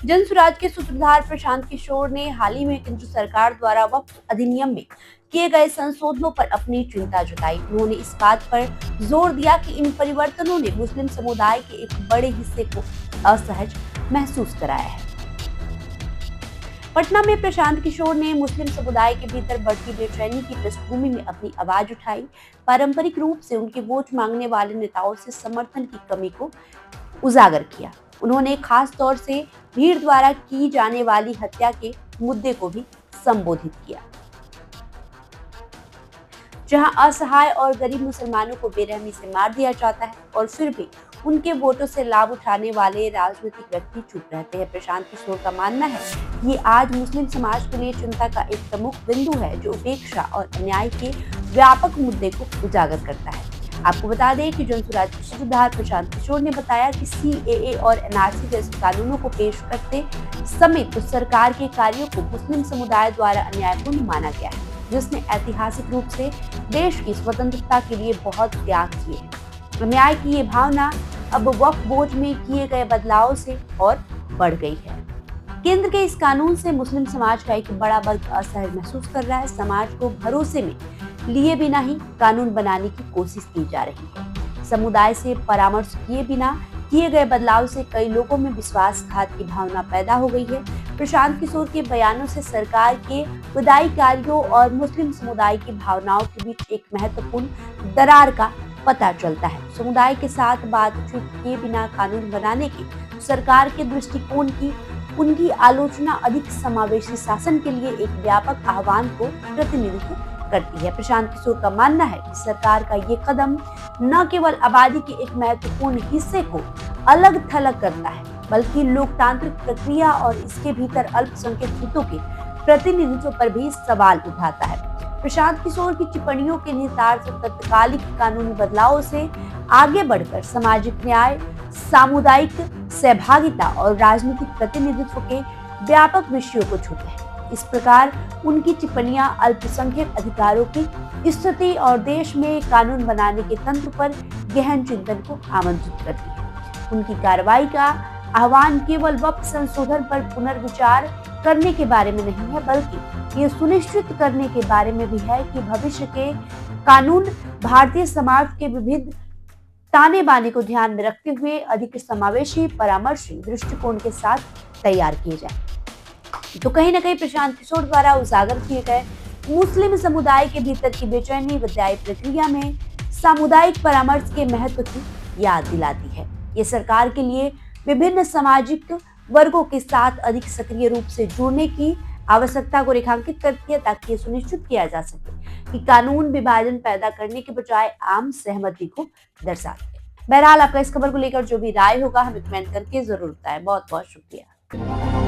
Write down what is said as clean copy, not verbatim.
जन स्वराज के सूत्रधार प्रशांत किशोर ने हाल ही में केंद्र सरकार द्वारा वक्फ अधिनियम में किए गए संशोधनों पर अपनी चिंता जताई। उन्होंने इस बात पर जोर दिया कि इन परिवर्तनों ने मुस्लिम समुदाय के एक बड़े हिस्से को असहज महसूस कराया है। पटना में प्रशांत किशोर ने मुस्लिम समुदाय के भीतर बढ़ती बेचैनी की पृष्ठभूमि में अपनी आवाज उठाई। पारंपरिक रूप से उनके वोट मांगने वाले नेताओं से समर्थन की कमी को उजागर किया। उन्होंने खास तौर से भीड़ द्वारा की जाने वाली हत्या के मुद्दे को भी संबोधित किया, जहां असहाय और गरीब मुसलमानों को बेरहमी से मार दिया जाता है और फिर भी उनके वोटों से लाभ उठाने वाले राजनीतिक व्यक्ति चुप रहते हैं। प्रशांत किशोर का मानना है कि ये आज मुस्लिम समाज के लिए चिंता का एक प्रमुख बिंदु है, जो उपेक्षा और अन्याय के व्यापक मुद्दे को उजागर करता है। आपको बता दें कि जन स्वराज के सूत्रधार प्रशांत किशोर ने बताया कि सीएए और एनआरसी जैसे कानूनों को पेश करते समय तो सरकार के कार्यों को मुस्लिम समुदाय द्वारा अन्यायपूर्ण माना गया है, जिसने ऐतिहासिक रूप से देश की स्वतंत्रता के लिए बहुत त्याग किए हैं। अन्याय की ये भावना अब वक्फ बोर्ड में किए गए बदलाव से और बढ़ गई है। केंद्र के इस कानून से मुस्लिम समाज का एक बड़ा वर्ग असहज महसूस कर रहा है। समाज को भरोसे में लिए बिना ही कानून बनाने की कोशिश की जा रही है। समुदाय से परामर्श किए बिना किए गए बदलाव से कई लोगों में विश्वासघात की भावना पैदा हो गई है। प्रशांत किशोर के बयानों से सरकार के विधायी कार्यों और मुस्लिम समुदाय की भावनाओं के बीच एक महत्वपूर्ण दरार का पता चलता है। समुदाय के साथ बातचीत किए बिना कानून बनाने के सरकार के दृष्टिकोण की उनकी आलोचना अधिक समावेशी शासन के लिए एक व्यापक आह्वान को प्रतिनिधित्व करती है। प्रशांत किशोर का मानना है कि सरकार का ये कदम न केवल आबादी के एक महत्वपूर्ण हिस्से को अलग थलग करता है, बल्कि लोकतांत्रिक प्रक्रिया और इसके भीतर अल्पसंख्यक हितों के प्रतिनिधित्व पर भी सवाल उठाता है। प्रशांत किशोर की टिप्पणियों के निहितार्थ तत्कालिक कानूनी बदलावों से आगे बढ़कर सामाजिक न्याय, सामुदायिक सहभागिता और राजनीतिक प्रतिनिधित्व के व्यापक विषयों को छूते हैं। इस प्रकार उनकी टिप्पणियां अल्पसंख्यक अधिकारों की स्थिति और देश में कानून बनाने के तंत्र पर गहन चिंतन को आमंत्रित करती है। उनकी कार्रवाई का आह्वान केवल वक्फ संशोधन पर पुनर्विचार करने के बारे में नहीं है, बल्कि ये सुनिश्चित करने के बारे में भी है कि भविष्य के कानून भारतीय समाज के विविध ताने बाने को ध्यान में रखते हुए अधिक समावेशी परामर्शी दृष्टिकोण के साथ तैयार किए जाए। तो कहीं ना कहीं प्रशांत किशोर द्वारा उजागर किए गए मुस्लिम समुदाय के भीतर की बेचैनी विधायी प्रक्रिया में सामुदायिक परामर्श के महत्व की याद दिलाती है। ये सरकार के लिए विभिन्न सामाजिक वर्गों के साथ अधिक सक्रिय रूप से जुड़ने की आवश्यकता को रेखांकित करती है, ताकि ये सुनिश्चित किया जा सके कि कानून विभाजन पैदा करने के बजाय आम सहमति को दर्शाते हैं। बहरहाल आपका इस खबर को लेकर जो भी राय होगा हमें कमेंट करके जरूर बताएं। बहुत बहुत शुक्रिया।